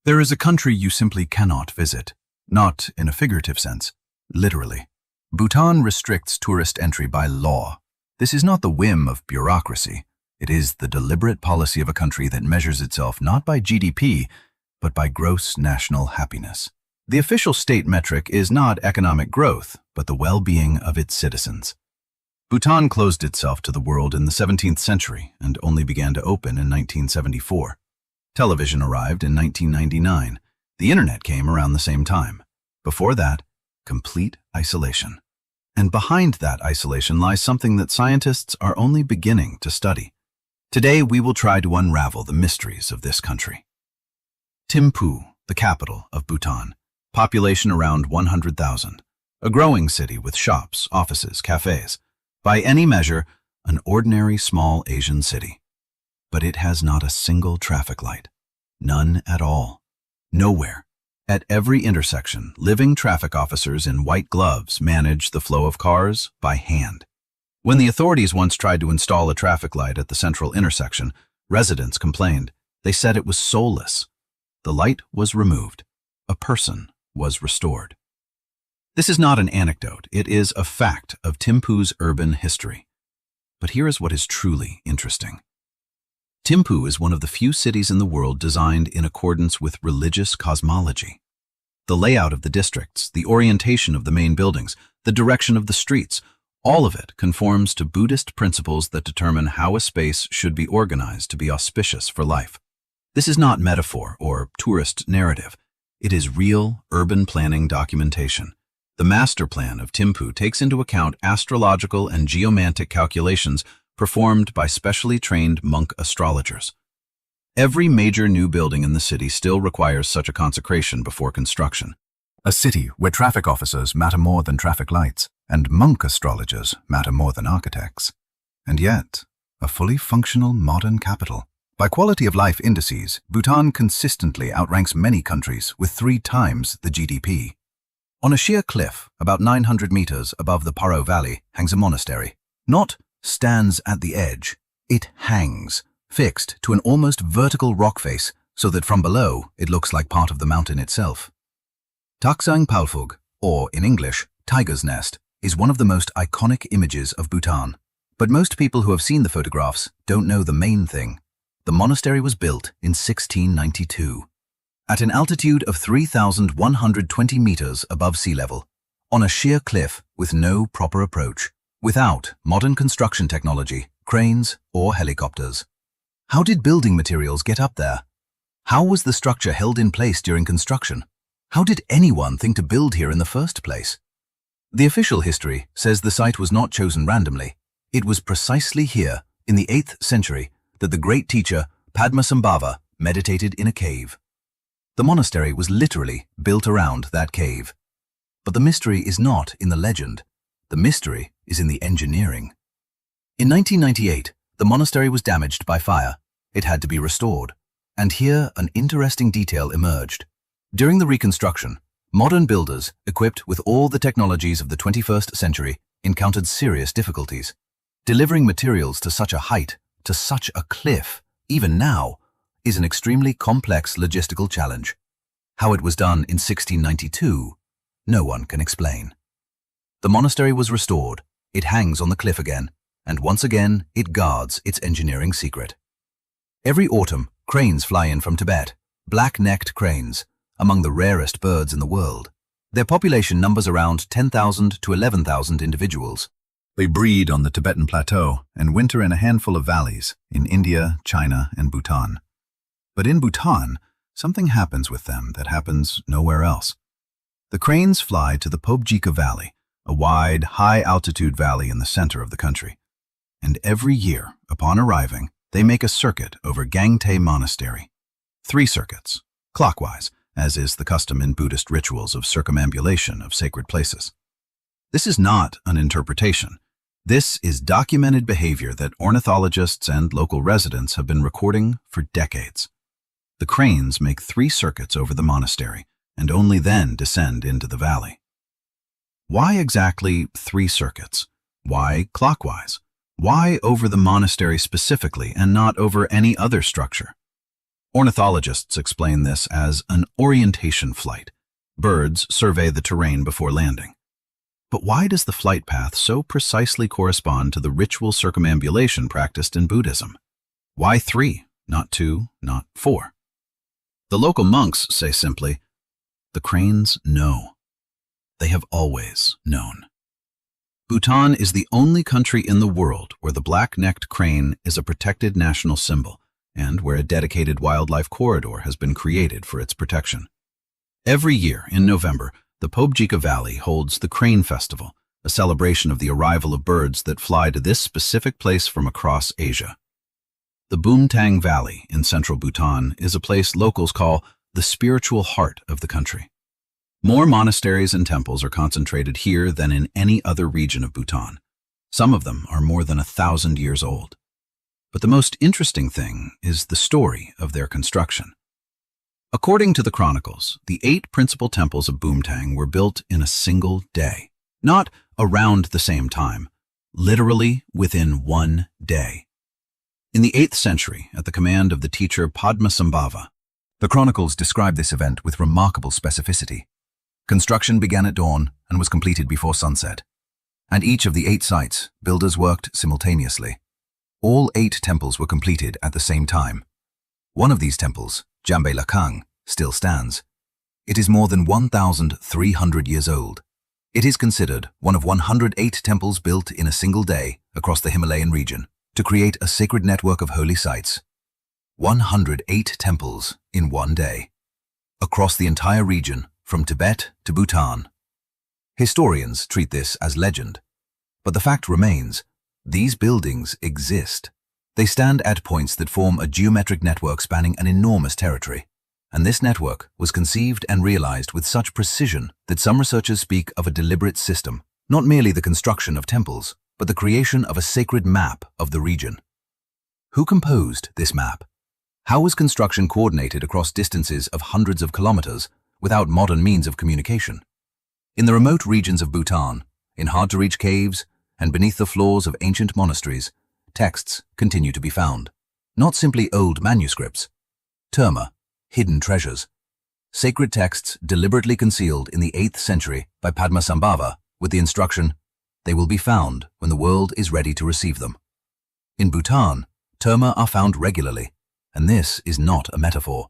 There is a country you simply cannot visit, not in a figurative sense, literally. Bhutan restricts tourist entry by law. This is not the whim of bureaucracy. It is the deliberate policy of a country that measures itself not by GDP, but by gross national happiness. The official state metric is not economic growth, but the well-being of its citizens. Bhutan closed itself to the world in the 17th century and only began to open in 1974. Television arrived in 1999. The internet came around the same time. Before that, complete isolation. And behind that isolation lies something that scientists are only beginning to study. Today, we will try to unravel the mysteries of this country. Thimphu, the capital of Bhutan, population around 100,000, a growing city with shops, offices, cafes. By any measure, an ordinary small Asian city. But it has not a single traffic light. None at all. Nowhere. At every intersection, living traffic officers in white gloves manage the flow of cars by hand. When the authorities once tried to install a traffic light at the central intersection, residents complained. They said it was soulless. The light was removed. A person was restored. This is not an anecdote. It is a fact of Thimphu's urban history. But here is what is truly interesting. Thimphu is one of the few cities in the world designed in accordance with religious cosmology. The layout of the districts, the orientation of the main buildings, the direction of the streets, all of it conforms to Buddhist principles that determine how a space should be organized to be auspicious for life. This is not metaphor or tourist narrative. It is real urban planning documentation. The master plan of Thimphu takes into account astrological and geomantic calculations performed by specially trained monk astrologers. Every major new building in the city still requires such a consecration before construction. A city where traffic officers matter more than traffic lights, and monk astrologers matter more than architects. And yet, a fully functional modern capital. By quality of life indices, Bhutan consistently outranks many countries with 3 times the GDP. On a sheer cliff, about 900 meters above the Paro Valley, hangs a monastery. Not stands at the edge, it hangs, fixed to an almost vertical rock face so that from below it looks like part of the mountain itself. Taksang Palphug, or in English, Tiger's Nest, is one of the most iconic images of Bhutan. But most people who have seen the photographs don't know the main thing. The monastery was built in 1692. At an altitude of 3,120 meters above sea level, on a sheer cliff with no proper approach, without modern construction technology, cranes, or helicopters. How did building materials get up there? How was the structure held in place during construction? How did anyone think to build here in the first place? The official history says the site was not chosen randomly. It was precisely here, in the 8th century, that the great teacher Padmasambhava meditated in a cave. The monastery was literally built around that cave. But the mystery is not in the legend. The mystery is in the engineering. In 1998, the monastery was damaged by fire. It had to be restored. And here an interesting detail emerged. During the reconstruction, modern builders, equipped with all the technologies of the 21st century, encountered serious difficulties. Delivering materials to such a height, to such a cliff, even now, is an extremely complex logistical challenge. How it was done in 1692, no one can explain. The monastery was restored, it hangs on the cliff again, and once again it guards its engineering secret. Every autumn, cranes fly in from Tibet, black-necked cranes, among the rarest birds in the world. Their population numbers around 10,000 to 11,000 individuals. They breed on the Tibetan plateau and winter in a handful of valleys in India, China, and Bhutan. But in Bhutan, something happens with them that happens nowhere else. The cranes fly to the Pobjika Valley, a wide, high-altitude valley in the center of the country. And every year, upon arriving, they make a circuit over Gangte Monastery. 3 circuits, clockwise, as is the custom in Buddhist rituals of circumambulation of sacred places. This is not an interpretation. This is documented behavior that ornithologists and local residents have been recording for decades. The cranes make 3 circuits over the monastery and only then descend into the valley. Why exactly 3 circuits? Why clockwise? Why over the monastery specifically and not over any other structure? Ornithologists explain this as an orientation flight. Birds survey the terrain before landing. But why does the flight path so precisely correspond to the ritual circumambulation practiced in Buddhism? Why 3, not 2, not 4? The local monks say simply, the cranes know. They have always known. Bhutan is the only country in the world where the black-necked crane is a protected national symbol and where a dedicated wildlife corridor has been created for its protection. Every year in November, the Pobjika Valley holds the Crane Festival, a celebration of the arrival of birds that fly to this specific place from across Asia. The Bumtang Valley in central Bhutan is a place locals call the spiritual heart of the country. More monasteries and temples are concentrated here than in any other region of Bhutan. Some of them are more than 1,000 years old. But the most interesting thing is the story of their construction. According to the chronicles, the 8 principal temples of Bumtang were built in a single day, not around the same time, literally within one day. In the 8th century, at the command of the teacher Padmasambhava, the chronicles describe this event with remarkable specificity. Construction began at dawn and was completed before sunset. And each of the 8 sites, builders worked simultaneously. All 8 temples were completed at the same time. One of these temples, Jambe Lakang, still stands. It is more than 1,300 years old. It is considered one of 108 temples built in a single day across the Himalayan region to create a sacred network of holy sites. 108 temples in one day, across the entire region from Tibet to Bhutan. Historians treat this as legend, but the fact remains, these buildings exist. They stand at points that form a geometric network spanning an enormous territory. And this network was conceived and realized with such precision that some researchers speak of a deliberate system, not merely the construction of temples, but the creation of a sacred map of the region. Who composed this map? How was construction coordinated across distances of hundreds of kilometers without modern means of communication? In the remote regions of Bhutan, in hard-to-reach caves, and beneath the floors of ancient monasteries, texts continue to be found. Not simply old manuscripts. Terma, hidden treasures. Sacred texts deliberately concealed in the 8th century by Padmasambhava with the instruction, they will be found when the world is ready to receive them. In Bhutan, terma are found regularly, and this is not a metaphor.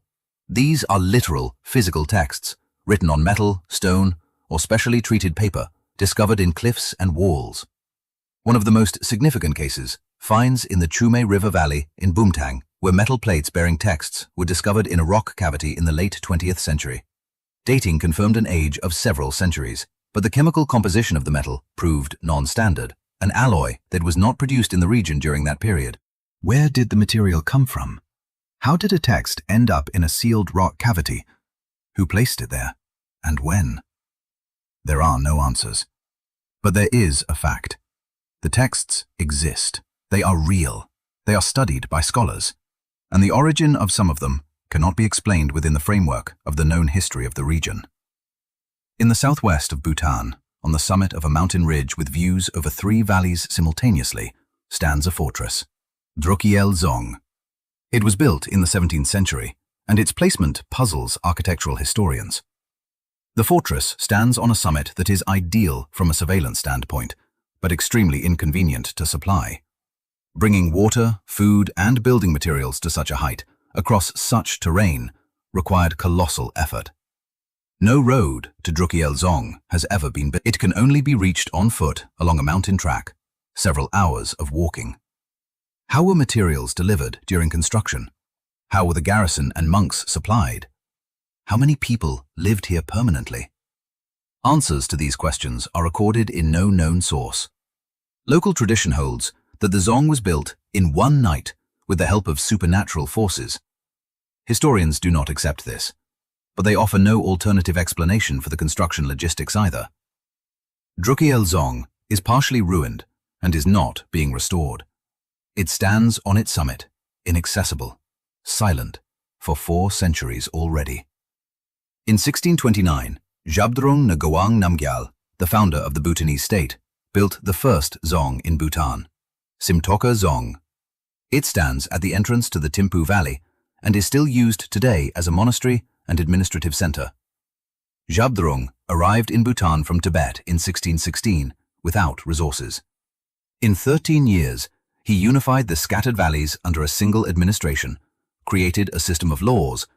These are literal, physical texts, written on metal, stone, or specially treated paper, discovered in cliffs and walls. One of the most significant cases, finds in the Chume River Valley in Bumtang, where metal plates bearing texts were discovered in a rock cavity in the late 20th century. Dating confirmed an age of several centuries, but the chemical composition of the metal proved non-standard, an alloy that was not produced in the region during that period. Where did the material come from? How did a text end up in a sealed rock cavity? Who placed it there? And when? There are no answers. But there is a fact. The texts exist. They are real. They are studied by scholars. And the origin of some of them cannot be explained within the framework of the known history of the region. In the southwest of Bhutan, on the summit of a mountain ridge with views over 3 valleys simultaneously, stands a fortress, Drukgyal Dzong. It was built in the 17th century, and its placement puzzles architectural historians. The fortress stands on a summit that is ideal from a surveillance standpoint, but extremely inconvenient to supply. Bringing water, food, and building materials to such a height, across such terrain, required colossal effort. No road to Drukgyal Dzong has ever been built. It can only be reached on foot along a mountain track, several hours of walking. How were materials delivered during construction? How were the garrison and monks supplied? How many people lived here permanently? Answers to these questions are recorded in no known source. Local tradition holds that the Dzong was built in one night with the help of supernatural forces. Historians do not accept this, but they offer no alternative explanation for the construction logistics either. Drukgyal Dzong is partially ruined and is not being restored. It stands on its summit, inaccessible, silent, for 4 centuries already. In 1629, Zhabdrung Ngawang Namgyal, the founder of the Bhutanese state, built the first Dzong in Bhutan, Simtoka Dzong. It stands at the entrance to the Thimphu Valley and is still used today as a monastery and administrative center. Zhabdrung arrived in Bhutan from Tibet in 1616 without resources. In 13 years, he unified the scattered valleys under a single administration, created a system of laws,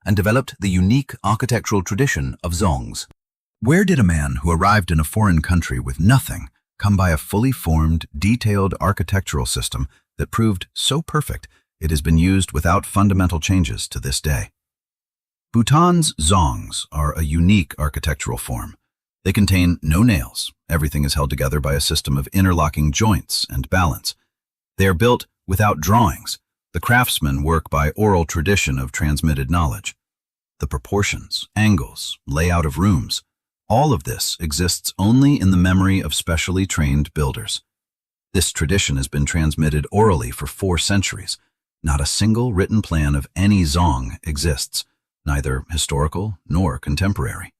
and developed the unique architectural tradition of dzongs. Where did a man who arrived in a foreign country with nothing come by a fully formed, detailed architectural system that proved so perfect it has been used without fundamental changes to this day? Bhutan's dzongs are a unique architectural form. They contain no nails. Everything is held together by a system of interlocking joints and balance. They are built without drawings. The craftsmen work by oral tradition of transmitted knowledge. The proportions, angles, layout of rooms, all of this exists only in the memory of specially trained builders. This tradition has been transmitted orally for 4 centuries. Not a single written plan of any dzong exists, neither historical nor contemporary.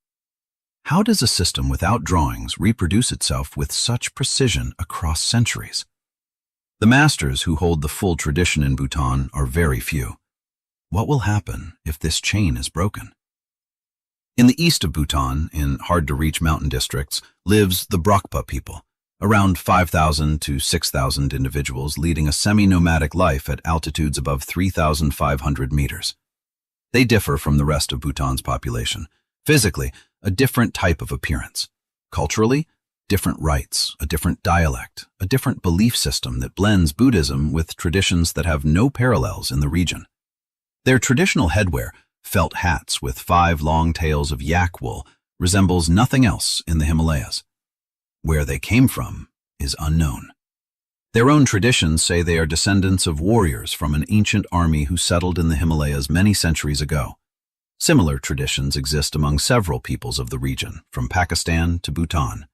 How does a system without drawings reproduce itself with such precision across centuries? The masters who hold the full tradition in Bhutan are very few. What will happen if this chain is broken? In the east of Bhutan, in hard-to-reach mountain districts, lives the Brakpa people, around 5,000 to 6,000 individuals leading a semi-nomadic life at altitudes above 3,500 meters. They differ from the rest of Bhutan's population. Physically, a different type of appearance. Culturally, different rites, a different dialect, a different belief system that blends Buddhism with traditions that have no parallels in the region. Their traditional headwear, felt hats with 5 long tails of yak wool, resembles nothing else in the Himalayas. Where they came from is unknown. Their own traditions say they are descendants of warriors from an ancient army who settled in the Himalayas many centuries ago. Similar traditions exist among several peoples of the region, from Pakistan to Bhutan.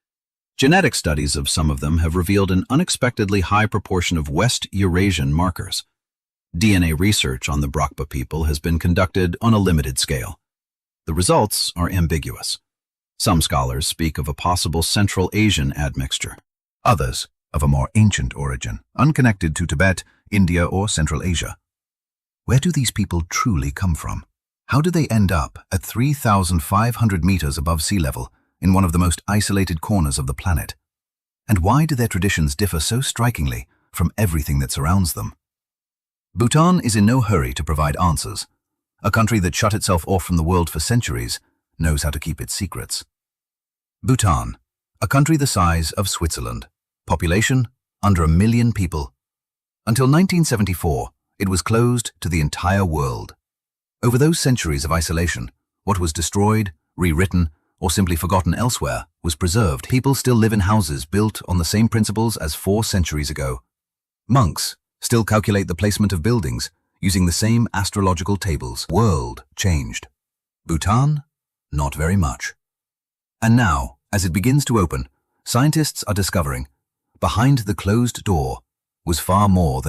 Genetic studies of some of them have revealed an unexpectedly high proportion of West Eurasian markers. DNA research on the Brakpa people has been conducted on a limited scale. The results are ambiguous. Some scholars speak of a possible Central Asian admixture. Others of a more ancient origin, unconnected to Tibet, India, or Central Asia. Where do these people truly come from? How do they end up at 3,500 meters above sea level in one of the most isolated corners of the planet? And why do their traditions differ so strikingly from everything that surrounds them? Bhutan is in no hurry to provide answers. A country that shut itself off from the world for centuries knows how to keep its secrets. Bhutan, a country the size of Switzerland. Population, under 1 million people. Until 1974, it was closed to the entire world. Over those centuries of isolation, what was destroyed, rewritten, or simply forgotten elsewhere was preserved. People still live in houses built on the same principles as 4 centuries ago. Monks still calculate the placement of buildings using the same astrological tables. World changed. Bhutan, not very much. And now, as it begins to open, scientists are discovering behind the closed door was far more than